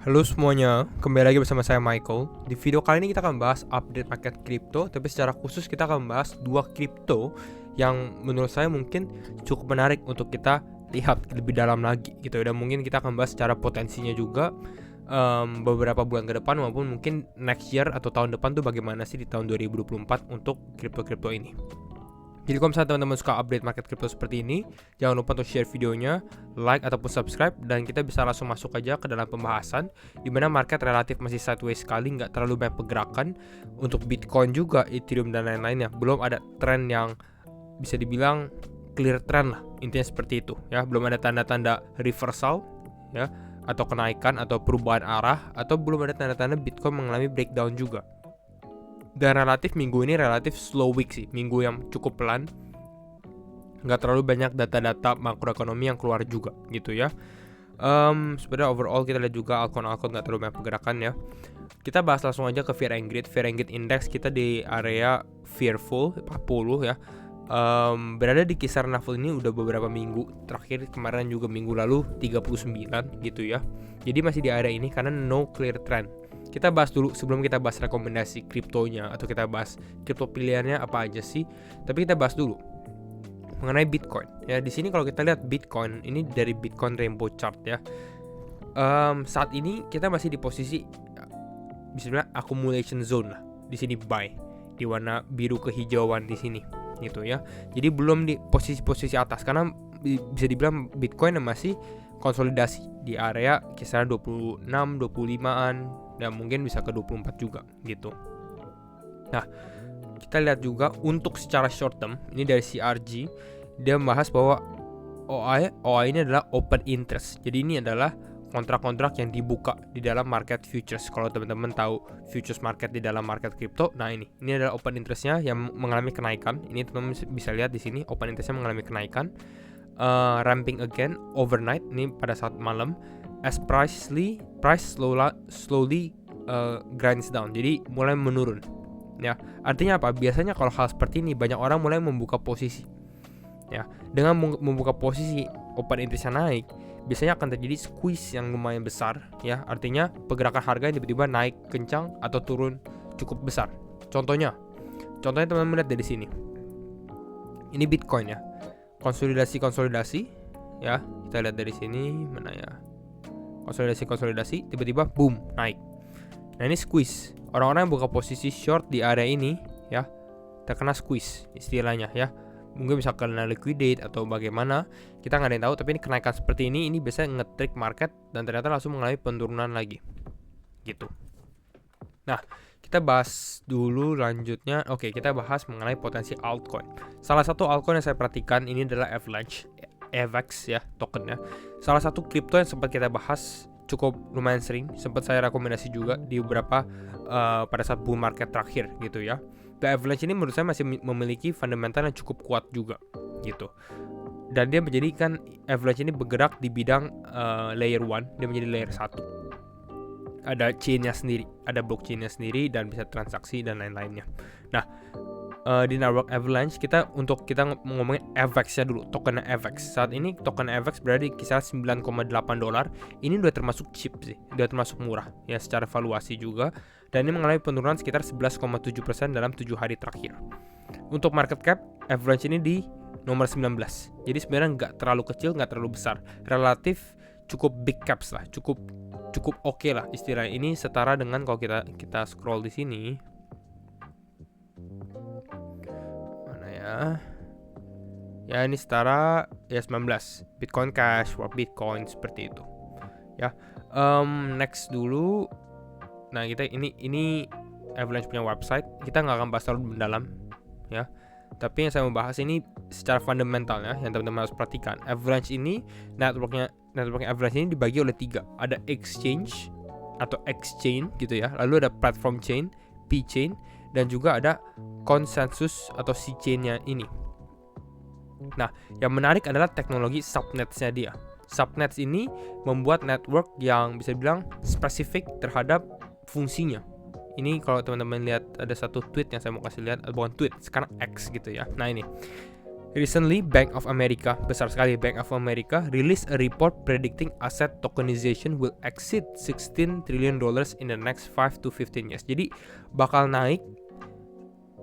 Halo semuanya, kembali lagi bersama saya Michael. Di video kali ini kita akan bahas update market kripto, tapi secara khusus kita akan membahas dua kripto yang menurut saya mungkin cukup menarik untuk kita lihat lebih dalam lagi gitu. Dan mungkin kita akan bahas secara potensinya juga beberapa bulan ke depan maupun mungkin next year atau tahun depan tuh bagaimana sih di tahun 2024 untuk kripto-kripto ini. Jadi kalau misalnya teman-teman suka update market crypto seperti ini, jangan lupa untuk share videonya, like ataupun subscribe, dan kita bisa langsung masuk aja ke dalam pembahasan di mana market relatif masih sideways sekali, nggak terlalu banyak pergerakan. Untuk Bitcoin juga, Ethereum dan lain-lainnya belum ada tren yang bisa dibilang clear trend lah, intinya seperti itu ya. Belum ada tanda-tanda reversal ya, atau kenaikan atau perubahan arah, atau belum ada tanda-tanda Bitcoin mengalami breakdown juga. Dan relatif minggu ini relatif slow week sih, minggu yang cukup pelan, nggak terlalu banyak data-data makroekonomi yang keluar juga gitu ya. Sebenarnya overall kita lihat juga altcoin nggak terlalu banyak pergerakan ya. Kita bahas langsung aja ke Fear and Greed Index kita di area fearful 40 ya. Berada di kisaran level ini udah beberapa minggu, terakhir kemarin juga minggu lalu 39 gitu ya. Jadi masih di area ini karena no clear trend. Kita bahas dulu sebelum kita bahas rekomendasi kriptonya atau kita bahas kripto pilihannya apa aja sih. Tapi kita bahas dulu mengenai Bitcoin. Ya di sini kalau kita lihat Bitcoin ini dari Bitcoin Rainbow Chart ya. Saat ini kita masih di posisi bisa dibilang accumulation zone lah. Di sini buy di warna biru kehijauan di sini gitu ya. Jadi belum di posisi-posisi atas karena bisa dibilang Bitcoin masih konsolidasi di area kisaran 26, 25-an dan mungkin bisa ke 24 juga gitu. Nah, kita lihat juga untuk secara short term, ini dari CRG, dia membahas bahwa OI ini adalah open interest. Jadi ini adalah kontrak-kontrak yang dibuka di dalam market futures. Kalau teman-teman tahu futures market di dalam market crypto, nah ini adalah open interestnya yang mengalami kenaikan. Ini teman-teman bisa lihat di sini open interestnya mengalami kenaikan. Ramping again overnight, ini pada saat malam, as price slowly grinds down, jadi mulai menurun ya. Artinya apa? Biasanya kalau hal seperti ini banyak orang mulai membuka posisi ya. Dengan membuka posisi open interestnya naik, biasanya akan terjadi squeeze yang lumayan besar ya. Artinya pergerakan harga yang tiba-tiba naik kencang atau turun cukup besar. Contohnya teman-teman lihat dari sini, ini Bitcoin ya, konsolidasi ya. Kita lihat dari sini mana ya, konsolidasi tiba-tiba boom naik. Nah ini squeeze, orang-orang yang buka posisi short di area ini ya terkena squeeze istilahnya ya. Mungkin bisa kena liquidate atau bagaimana, kita nggak ada yang tahu. Tapi ini kenaikan seperti ini biasanya nge-trick market dan ternyata langsung mengalami penurunan lagi gitu. Nah, kita bahas dulu lanjutnya. Oke, kita bahas mengenai potensi altcoin. Salah satu altcoin yang saya perhatikan ini adalah Avalanche, AVAX ya tokennya. Salah satu kripto yang sempat kita bahas cukup lumayan sering, sempat saya rekomendasi juga di beberapa pada saat bull market terakhir gitu ya. The Avalanche ini menurut saya masih memiliki fundamental yang cukup kuat juga gitu. Dan dia menjadikan Avalanche ini bergerak di bidang layer 1, dia menjadi layer 1. Ada chainnya sendiri, ada blockchainnya sendiri dan bisa transaksi dan lain-lainnya. Nah, di network Avalanche kita ngomongin AVAX-nya dulu, token AVAX. Saat ini token AVAX berada di kisaran $9,8. Ini udah termasuk cheap sih, udah termasuk murah ya secara valuasi juga. Dan ini mengalami penurunan sekitar 11,7% dalam 7 hari terakhir. Untuk market cap, Avalanche ini di nomor 19. Jadi sebenarnya nggak terlalu kecil, nggak terlalu besar. Relatif cukup big caps lah, cukup oke lah istilah ini, setara dengan kalau kita scroll di sini. Mana ya? Ya ini setara ya 19. Bitcoin Cash, Swap Bitcoin seperti itu. Ya. Next dulu. Nah, kita ini Avalanche punya website. Kita nggak akan bahas terlalu mendalam ya. Tapi yang saya mau bahas ini secara fundamentalnya yang teman-teman harus perhatikan. Avalanche ini networknya Avalanche ini dibagi oleh 3. Ada exchange atau X-chain gitu ya. Lalu ada platform chain, P-chain, dan juga ada consensus atau C-chainnya ini. Nah, yang menarik adalah teknologi subnetsnya dia. Subnets ini membuat network yang bisa dibilang spesifik terhadap fungsinya. Ini kalau teman-teman lihat ada satu tweet yang saya mau kasih lihat, bukan tweet, sekarang X gitu ya. Nah ini Recently, Bank of America, besar sekali Bank of America, released a report predicting asset tokenization will exceed $16 trillion in the next 5 to 15 years. Jadi bakal naik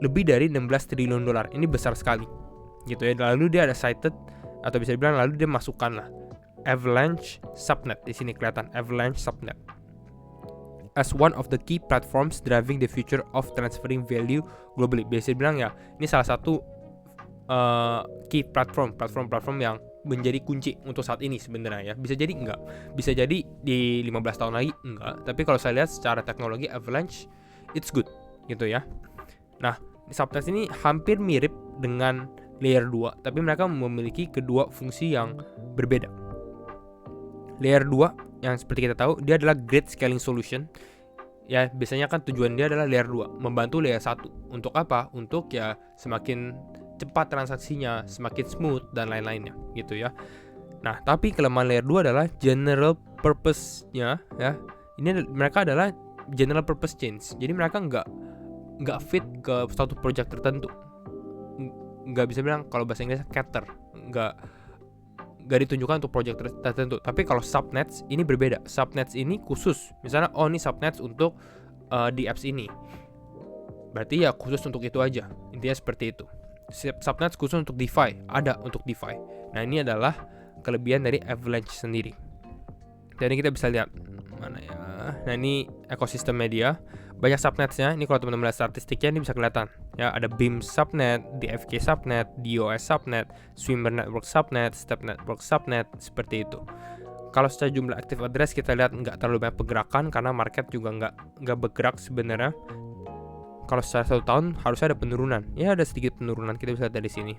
lebih dari 16 triliun dolar. Ini besar sekali. Gitu ya. Lalu dia ada cited atau bisa dibilang lalu dia masukkan lah Avalanche Subnet, di sini kelihatan Avalanche Subnet as one of the key platforms driving the future of transferring value globally. Biasa bilang ya, ini salah satu key platform yang menjadi kunci untuk saat ini sebenarnya ya. Bisa jadi enggak, bisa jadi di 15 tahun lagi enggak, tapi kalau saya lihat secara teknologi Avalanche it's good gitu ya. Nah, subnet ini hampir mirip dengan layer 2, tapi mereka memiliki kedua fungsi yang berbeda. Layer 2 yang seperti kita tahu, dia adalah great scaling solution. Ya, biasanya kan tujuan dia adalah layer 2, membantu layer 1. Untuk apa? Untuk ya semakin cepat transaksinya, semakin smooth dan lain-lainnya gitu ya. Nah, tapi kelemahan layer 2 adalah general purpose-nya ya. Ini mereka adalah general purpose chains. Jadi mereka nggak fit ke suatu project tertentu. Nggak bisa bilang kalau bahasa Inggris cater, nggak ditunjukkan untuk project tertentu. Tapi kalau subnets ini berbeda. Subnets ini khusus. Misalnya ini subnets untuk di apps ini. Berarti ya khusus untuk itu aja. Intinya seperti itu. Subnets khusus untuk DeFi, ada untuk DeFi. Nah, ini adalah kelebihan dari Avalanche sendiri. Dan ini kita bisa lihat mana ya. Nah, ini ekosistem media. Banyak subnetsnya. Ini kalau teman-teman lihat statistiknya ini bisa kelihatan. Ya, ada Beam subnet, DFK subnet, DOS subnet, Swimmer Network subnet, Step Network subnet, seperti itu. Kalau secara jumlah active address kita lihat nggak terlalu banyak pergerakan karena market juga nggak bergerak sebenarnya. Kalau secara 1 tahun harusnya ada penurunan. Ya, ada sedikit penurunan, kita bisa lihat dari sini.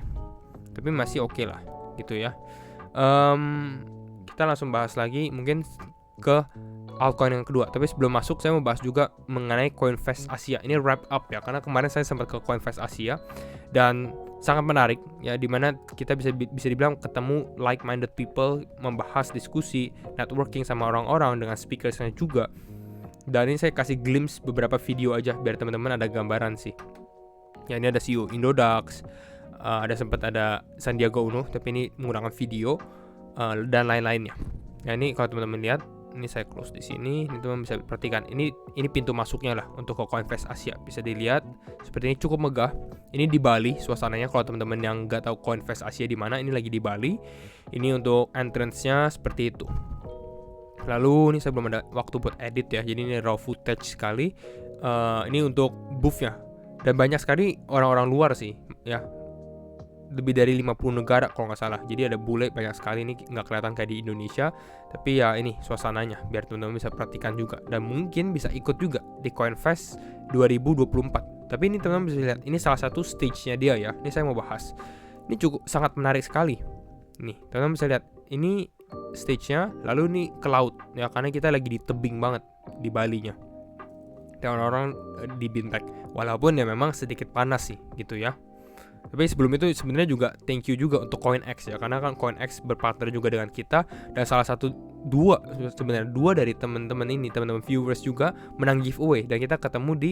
Tapi masih oke lah gitu ya. Kita langsung bahas lagi mungkin ke altcoin yang kedua. Tapi sebelum masuk saya mau bahas juga mengenai Coinvest Asia. Ini wrap up ya, karena kemarin saya sempat ke Coinvest Asia dan sangat menarik ya, dimana kita bisa dibilang ketemu like-minded people, membahas diskusi, networking sama orang-orang dengan speakersnya juga. Dan ini saya kasih glimpse beberapa video aja biar teman-teman ada gambaran sih. Ya, ini ada CEO Indodax, sempat ada Sandiaga Uno, tapi ini menggunakan video dan lain-lainnya. Ya, ini kalau teman-teman lihat, ini saya close di sini. Ini teman bisa perhatikan. Ini pintu masuknya lah untuk ke Coinvest Asia. Bisa dilihat seperti ini, cukup megah. Ini di Bali suasananya. Kalau teman-teman yang nggak tahu Coinvest Asia di mana, ini lagi di Bali. Ini untuk entrance-nya seperti itu. Lalu ini saya belum ada waktu buat edit ya, jadi ini raw footage sekali. Ini untuk booth-nya. Dan banyak sekali orang-orang luar sih ya, lebih dari 50 negara kalau nggak salah. Jadi ada bule banyak sekali, ini nggak kelihatan kayak di Indonesia. Tapi ya ini suasananya, biar teman-teman bisa perhatikan juga. Dan mungkin bisa ikut juga di Coinvest 2024. Tapi ini teman-teman bisa lihat, ini salah satu stage-nya dia ya. Ini saya mau bahas. Ini cukup sangat menarik sekali. Nih, teman-teman bisa lihat, ini stage-nya, lalu nih ke laut ya, karena kita lagi di tebing banget di Bali-nya. Dan orang-orang di Bintek, walaupun ya memang sedikit panas sih gitu ya. Tapi sebelum itu sebenarnya juga thank you juga untuk CoinX ya, karena kan CoinX berpartner juga dengan kita, dan salah satu dua dari teman-teman viewers juga menang giveaway, dan kita ketemu di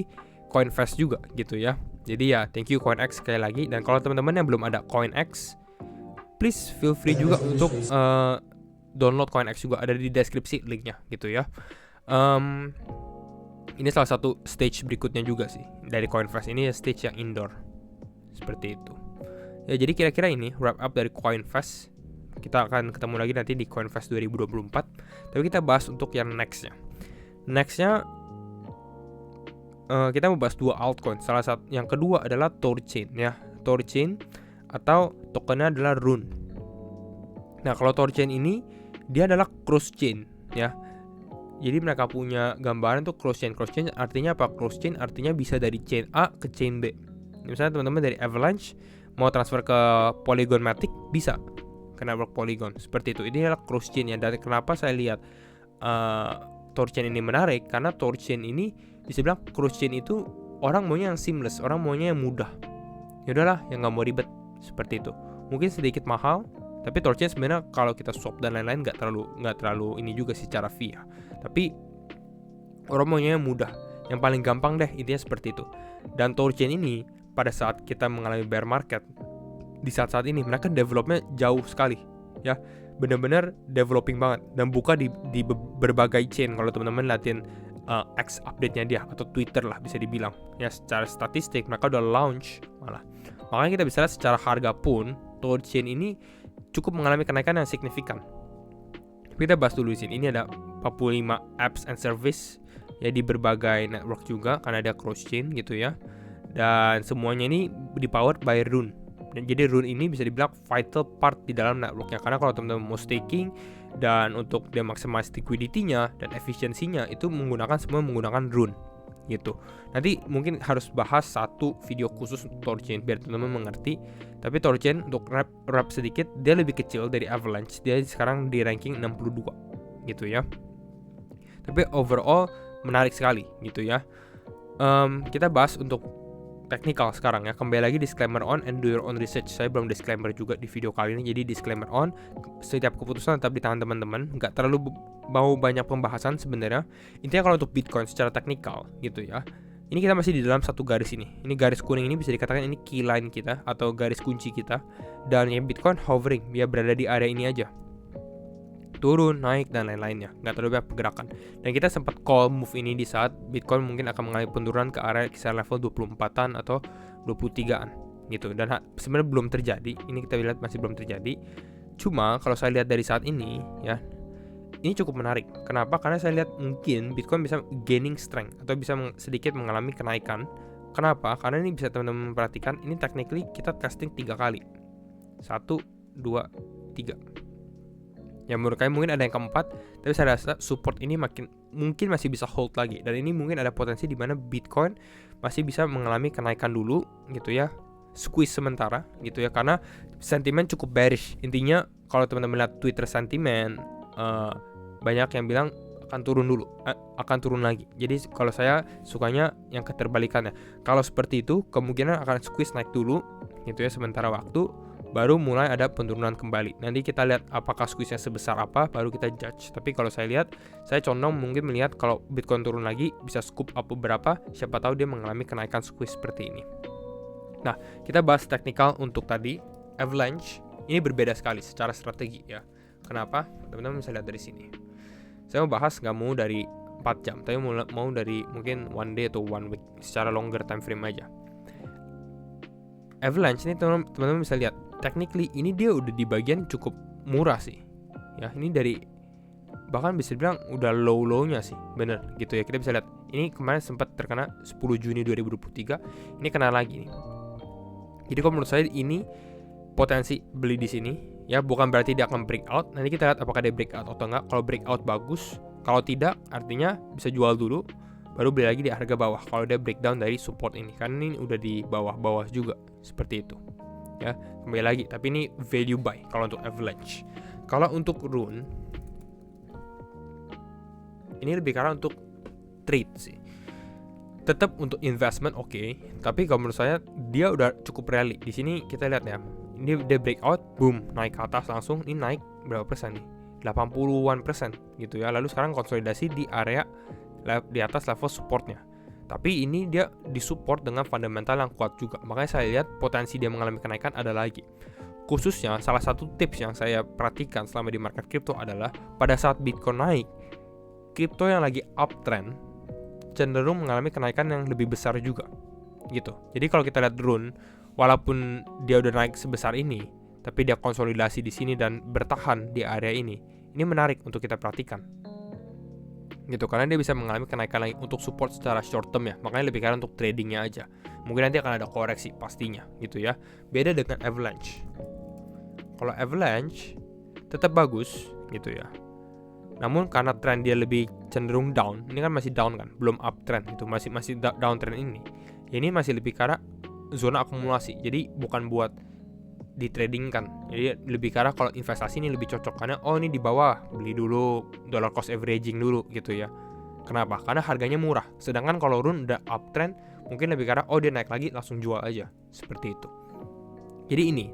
Coinvest juga gitu ya. Jadi ya thank you CoinX sekali lagi. Dan kalau teman-teman yang belum ada CoinX, please feel free juga untuk download CoinX juga, ada di deskripsi linknya gitu ya. Ini salah satu stage berikutnya juga sih dari Coinvest. Ini stage yang indoor seperti itu ya. Jadi kira-kira ini wrap up dari Coinvest. Kita akan ketemu lagi nanti di Coinvest 2024. Tapi kita bahas untuk yang nextnya kita mau bahas 2 altcoin. Salah satu yang kedua adalah Thorchain ya. Thorchain atau tokennya adalah Rune. Nah, kalau Thorchain ini dia adalah cross chain ya. Jadi mereka punya gambaran tuh cross chain. Cross chain artinya apa? Cross chain artinya bisa dari chain A ke chain B. Misalnya teman-teman dari Avalanche mau transfer ke Polygon Matic, bisa ke network Polygon. Seperti itu. Ini adalah cross chain ya. Dan kenapa saya lihat Thorchain ini menarik? Karena Thorchain ini bisa bilang cross chain itu orang maunya yang seamless, orang maunya yang mudah. Ya udahlah, yang nggak mau ribet seperti itu. Mungkin sedikit mahal, tapi Thorchain sebenarnya kalau kita swap dan lain-lain nggak terlalu ini juga sih secara fee ya. Tapi orang maunya yang mudah, yang paling gampang deh, intinya seperti itu. Dan Thorchain ini pada saat kita mengalami bear market, di saat-saat ini mereka developnya jauh sekali ya, benar-benar developing banget dan buka di berbagai chain. Kalau teman-teman liatin X update-nya dia atau Twitter lah bisa dibilang ya, secara statistik mereka udah launch malah. Makanya kita bisa lihat secara harga pun Torchain ini cukup mengalami kenaikan yang signifikan. Kita bahas dulu di sini. Ini ada 45 apps and service ya di berbagai network juga karena ada cross chain gitu ya. Dan semuanya ini dipowered by Rune. Dan jadi Rune ini bisa dibilang vital part di dalam networknya, karena kalau teman-teman mau staking dan untuk dia maximize liquidity-nya dan efisiensinya itu semua menggunakan Rune gitu. Nanti mungkin harus bahas satu video khusus untuk Torchain biar teman-teman mengerti. Tapi Torchain untuk wrap sedikit, dia lebih kecil dari Avalanche. Dia sekarang di ranking 62 gitu ya. Tapi overall menarik sekali gitu ya. Kita bahas untuk technical sekarang ya. Kembali lagi disclaimer on and do your own research. Saya belum disclaimer juga di video kali ini, jadi disclaimer on. Setiap keputusan tetap di tangan teman-teman. Nggak terlalu mau banyak pembahasan sebenarnya. Intinya kalau untuk Bitcoin secara teknikal gitu ya, ini kita masih di dalam satu garis ini. Ini garis kuning ini bisa dikatakan ini key line kita atau garis kunci kita. Dan yang Bitcoin hovering, dia berada di area ini aja. Turun, naik, dan lain-lainnya. Nggak terlalu banyak pergerakan. Dan kita sempat call move ini di saat Bitcoin mungkin akan mengalami penurunan ke area kisar level 24-an atau 23-an gitu. Dan sebenarnya belum terjadi. Ini kita lihat masih belum terjadi. Cuma kalau saya lihat dari saat ini ya, ini cukup menarik. Kenapa? Karena saya lihat mungkin Bitcoin bisa gaining strength atau bisa sedikit mengalami kenaikan. Kenapa? Karena ini bisa teman-teman perhatikan, ini technically kita testing 3 kali. 1, 2, 3. Ya menurut kalian mungkin ada yang keempat, tapi saya rasa support ini mungkin masih bisa hold lagi. Dan ini mungkin ada potensi di mana Bitcoin masih bisa mengalami kenaikan dulu gitu ya, squeeze sementara gitu ya, karena sentimen cukup bearish. Intinya kalau teman-teman lihat Twitter sentimen, banyak yang bilang akan turun dulu, akan turun lagi. Jadi kalau saya sukanya yang keterbalikannya. Kalau seperti itu kemungkinan akan squeeze naik dulu gitu ya sementara waktu, baru mulai ada penurunan kembali. Nanti kita lihat apakah squeeze-nya sebesar apa, baru kita judge. Tapi kalau saya lihat, saya condong mungkin melihat kalau Bitcoin turun lagi bisa scoop up beberapa, siapa tahu dia mengalami kenaikan squeeze seperti ini. Nah, kita bahas teknikal untuk tadi Avalanche. Ini berbeda sekali secara strategi ya. Kenapa? Teman-teman bisa lihat dari sini. Saya mau bahas nggak mau dari 4 jam, tapi mau dari mungkin 1 day atau 1 week, secara longer time frame aja. Avalanche ini teman-teman bisa lihat, technically ini dia udah di bagian cukup murah sih. Ya, ini dari bahkan bisa dibilang udah low-nya sih, bener gitu ya. Kita bisa lihat, ini kemarin sempat terkena 10 Juni 2023, ini kena lagi nih. Jadi kalau menurut saya ini potensi beli di sini ya, bukan berarti dia akan breakout. Nanti kita lihat apakah dia breakout atau enggak. Kalau breakout bagus, kalau tidak artinya bisa jual dulu, baru beli lagi di harga bawah kalau dia breakdown dari support ini, karena ini udah di bawah-bawah juga seperti itu ya. Kembali lagi, tapi ini value buy kalau untuk Avalanche. Kalau untuk Rune ini lebih karena untuk trade sih, tetap untuk investment oke. Tapi kalau menurut saya dia udah cukup rally di sini. Kita lihat ya, ini dia breakout, boom, naik ke atas langsung. Ini naik berapa persen nih? 80-an% gitu ya. Lalu sekarang konsolidasi di area di atas level supportnya. Tapi ini dia disupport dengan fundamental yang kuat juga. Makanya saya lihat potensi dia mengalami kenaikan ada lagi. Khususnya salah satu tips yang saya perhatikan selama di market crypto adalah pada saat Bitcoin naik, kripto yang lagi uptrend cenderung mengalami kenaikan yang lebih besar juga gitu. Jadi kalau kita lihat Rune, walaupun dia udah naik sebesar ini, tapi dia konsolidasi di sini dan bertahan di area ini menarik untuk kita perhatikan gitu, karena dia bisa mengalami kenaikan lagi untuk support secara short term ya. Makanya lebih karena untuk tradingnya aja. Mungkin nanti akan ada koreksi pastinya gitu ya. Beda dengan Avalanche. Kalau Avalanche tetap bagus gitu ya, namun karena trend dia lebih cenderung down, ini kan masih down kan, belum uptrend itu, masih downtrend ini. Ini masih lebih karena zona akumulasi. Jadi bukan buat di trading kan. Jadi lebih karena kalau investasi ini lebih cocok karena ini di bawah, beli dulu, dollar cost averaging dulu gitu ya. Kenapa? Karena harganya murah. Sedangkan kalau Rune udah uptrend, mungkin lebih karena dia naik lagi langsung jual aja. Seperti itu. Jadi ini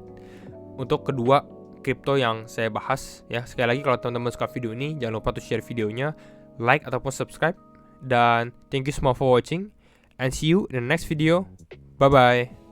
untuk kedua kripto yang saya bahas ya. Sekali lagi kalau teman-teman suka video ini, jangan lupa untuk share videonya, like ataupun subscribe, dan thank you semua for watching and see you in the next video. Bye bye.